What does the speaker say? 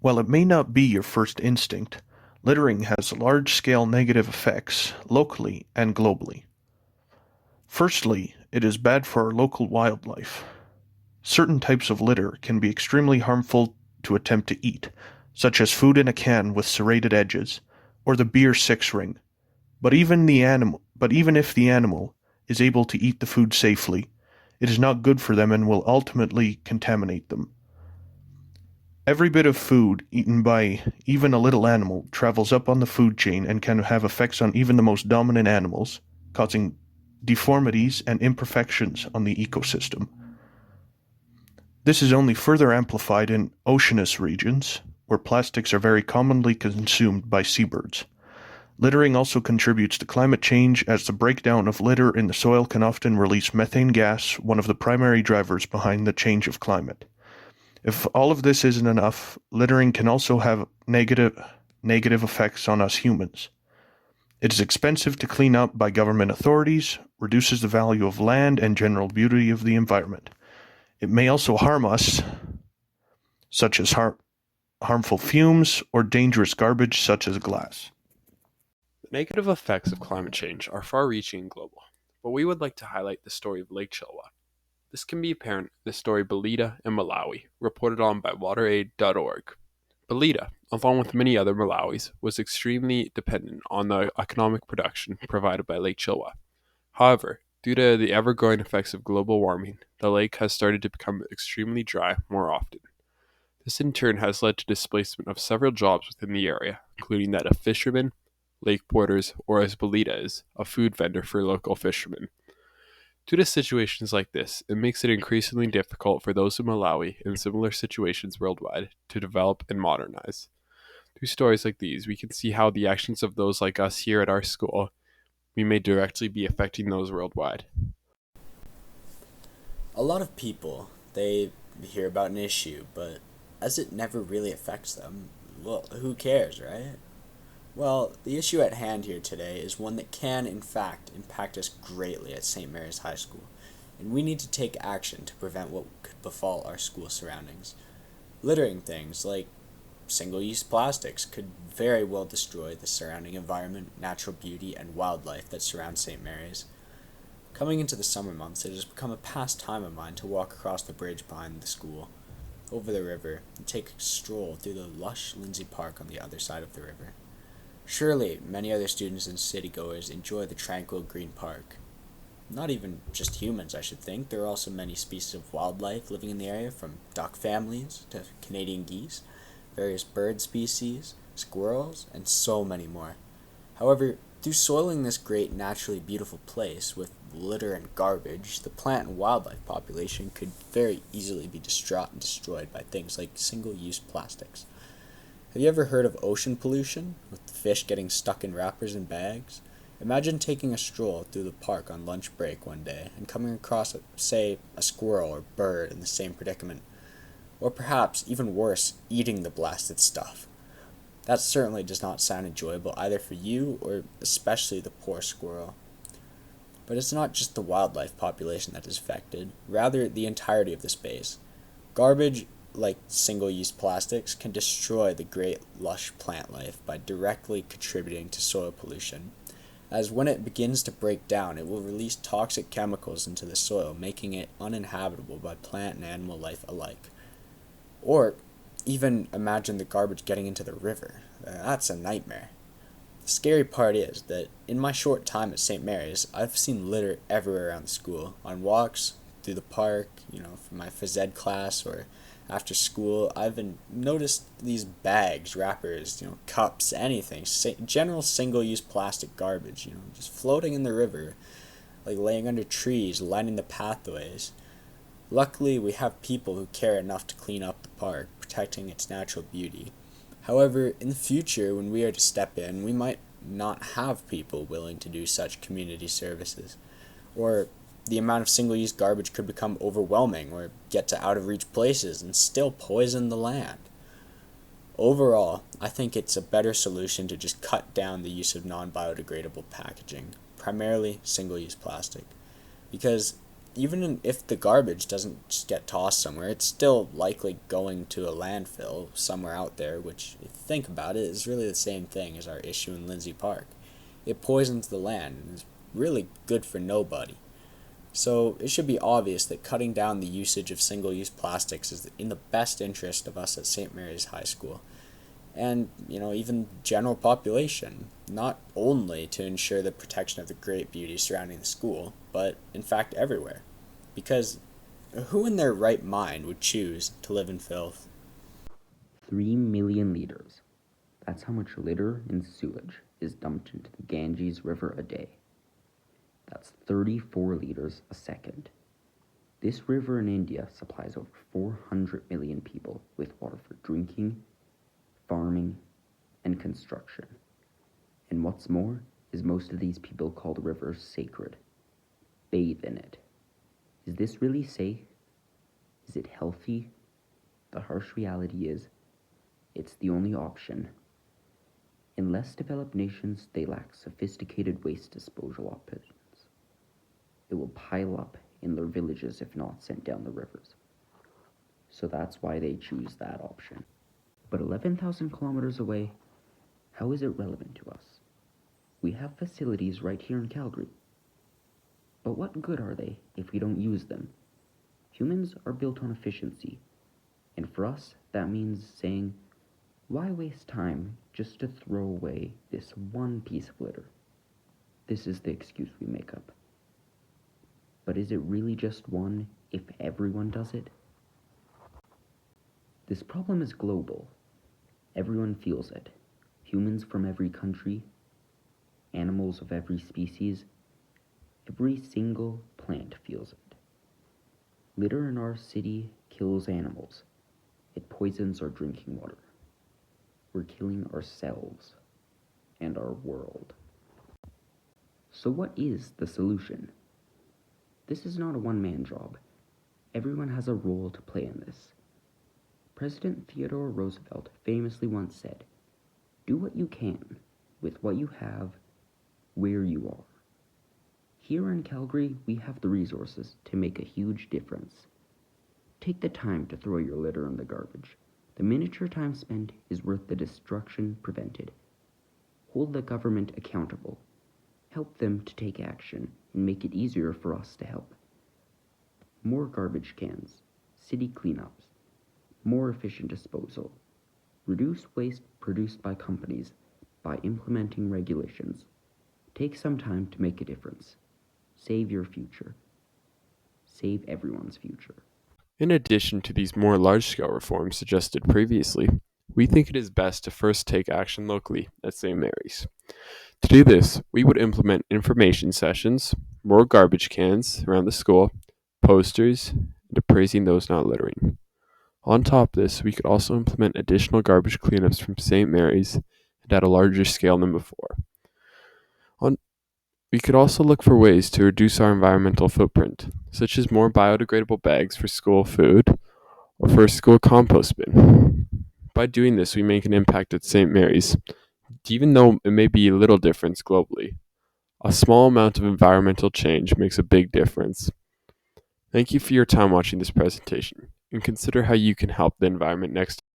While it may not be your first instinct, littering has large-scale negative effects locally and globally. Firstly, it is bad for our local wildlife. Certain types of litter can be extremely harmful to attempt to eat, such as food in a can with serrated edges, or the beer six ring. But even if the animal is able to eat the food safely, it is not good for them and will ultimately contaminate them. Every bit of food eaten by even a little animal travels up on the food chain and can have effects on even the most dominant animals, causing deformities and imperfections on the ecosystem. This is only further amplified in oceanous regions, where plastics are very commonly consumed by seabirds. Littering also contributes to climate change, as the breakdown of litter in the soil can often release methane gas, one of the primary drivers behind the change of climate. If all of this isn't enough, littering can also have negative effects on us humans. It is expensive to clean up by government authorities, reduces the value of land and general beauty of the environment. It may also harm us, such as harmful fumes or dangerous garbage such as glass. The negative effects of climate change are far-reaching and global, but we would like to highlight the story of Lake Chilwa. This can be apparent in the story Belida in Malawi, reported on by WaterAid.org. Belida, along with many other Malawis, was extremely dependent on the economic production provided by Lake Chilwa. However, due to the ever-growing effects of global warming, the lake has started to become extremely dry more often. This in turn has led to displacement of several jobs within the area, including that of fishermen, lake porters, or as Belida is, a food vendor for local fishermen. Due to situations like this, it makes it increasingly difficult for those in Malawi in similar situations worldwide to develop and modernize. Through stories like these, we can see how the actions of those like us here at our school, we may directly be affecting those worldwide. A lot of people, they hear about an issue, but as it never really affects them, well, who cares, right? Well, the issue at hand here today is one that can, in fact, impact us greatly at St. Mary's High School, and we need to take action to prevent what could befall our school surroundings. Littering things like single-use plastics could very well destroy the surrounding environment, natural beauty, and wildlife that surround St. Mary's. Coming into the summer months, it has become a pastime of mine to walk across the bridge behind the school, over the river, and take a stroll through the lush Lindsay Park on the other side of the river. Surely, many other students and city-goers enjoy the tranquil green park. Not even just humans, I should think. There are also many species of wildlife living in the area, from duck families to Canadian geese, various bird species, squirrels, and so many more. However, through soiling this great naturally beautiful place with litter and garbage, the plant and wildlife population could very easily be distraught and destroyed by things like single-use plastics. Have you ever heard of ocean pollution, with the fish getting stuck in wrappers and bags? Imagine taking a stroll through the park on lunch break one day and coming across, say, a squirrel or bird in the same predicament. Or perhaps, even worse, eating the blasted stuff. That certainly does not sound enjoyable either for you or especially the poor squirrel. But it's not just the wildlife population that is affected, rather the entirety of the space. Garbage, like single-use plastics, can destroy the great lush plant life by directly contributing to soil pollution, as when it begins to break down, it will release toxic chemicals into the soil, making it uninhabitable by plant and animal life alike. Or even imagine the garbage getting into the river. That's a nightmare. The scary part is that in my short time at St. Mary's, I've seen litter everywhere around the school, on walks, through the park, for my phys ed class, or after school. I've noticed these bags, wrappers, cups, anything, general single-use plastic garbage, just floating in the river, like laying under trees, lining the pathways. Luckily, we have people who care enough to clean up the park, protecting its natural beauty. However, in the future, when we are to step in, we might not have people willing to do such community services, or the amount of single-use garbage could become overwhelming or get to out-of-reach places and still poison the land. Overall, I think it's a better solution to just cut down the use of non-biodegradable packaging, primarily single-use plastic, because if the garbage doesn't just get tossed somewhere, it's still likely going to a landfill somewhere out there, which, if you think about it, is really the same thing as our issue in Lindsay Park. It poisons the land and is really good for nobody. So it should be obvious that cutting down the usage of single-use plastics is in the best interest of us at St. Mary's High School. And, even general population, not only to ensure the protection of the great beauty surrounding the school, but in fact everywhere. Because who in their right mind would choose to live in filth? 3 million liters. That's how much litter and sewage is dumped into the Ganges River a day. That's 34 liters a second. This river in India supplies over 400 million people with water for drinking, farming, and construction. And what's more is most of these people call the river sacred. Bathe in it. Is this really safe? Is it healthy? The harsh reality is, it's the only option. In less developed nations, they lack sophisticated waste disposal options. It will pile up in their villages if not sent down the rivers. So that's why they choose that option. But 11,000 kilometers away, how is it relevant to us? We have facilities right here in Calgary. But what good are they if we don't use them? Humans are built on efficiency. And for us, that means saying, why waste time just to throw away this one piece of litter? This is the excuse we make up. But is it really just one if everyone does it? This problem is global. Everyone feels it. Humans from every country, animals of every species, every single plant feels it. Litter in our city kills animals. It poisons our drinking water. We're killing ourselves and our world. So what is the solution? This is not a one-man job. Everyone has a role to play in this. President Theodore Roosevelt famously once said, "Do what you can with what you have where you are." Here in Calgary, we have the resources to make a huge difference. Take the time to throw your litter in the garbage. The miniature time spent is worth the destruction prevented. Hold the government accountable. Help them to take action and make it easier for us to help. More garbage cans, city cleanups, more efficient disposal. Reduce waste produced by companies by implementing regulations. Take some time to make a difference. Save your future. Save everyone's future. In addition to these more large-scale reforms suggested previously, we think it is best to first take action locally at St. Mary's. To do this, we would implement information sessions, more garbage cans around the school, posters, and appraising those not littering. On top of this, we could also implement additional garbage cleanups from St. Mary's and at a larger scale than before. We could also look for ways to reduce our environmental footprint, such as more biodegradable bags for school food or for a school compost bin. By doing this, we make an impact at St. Mary's, even though it may be a little difference globally. A small amount of environmental change makes a big difference. Thank you for your time watching this presentation, and consider how you can help the environment next time.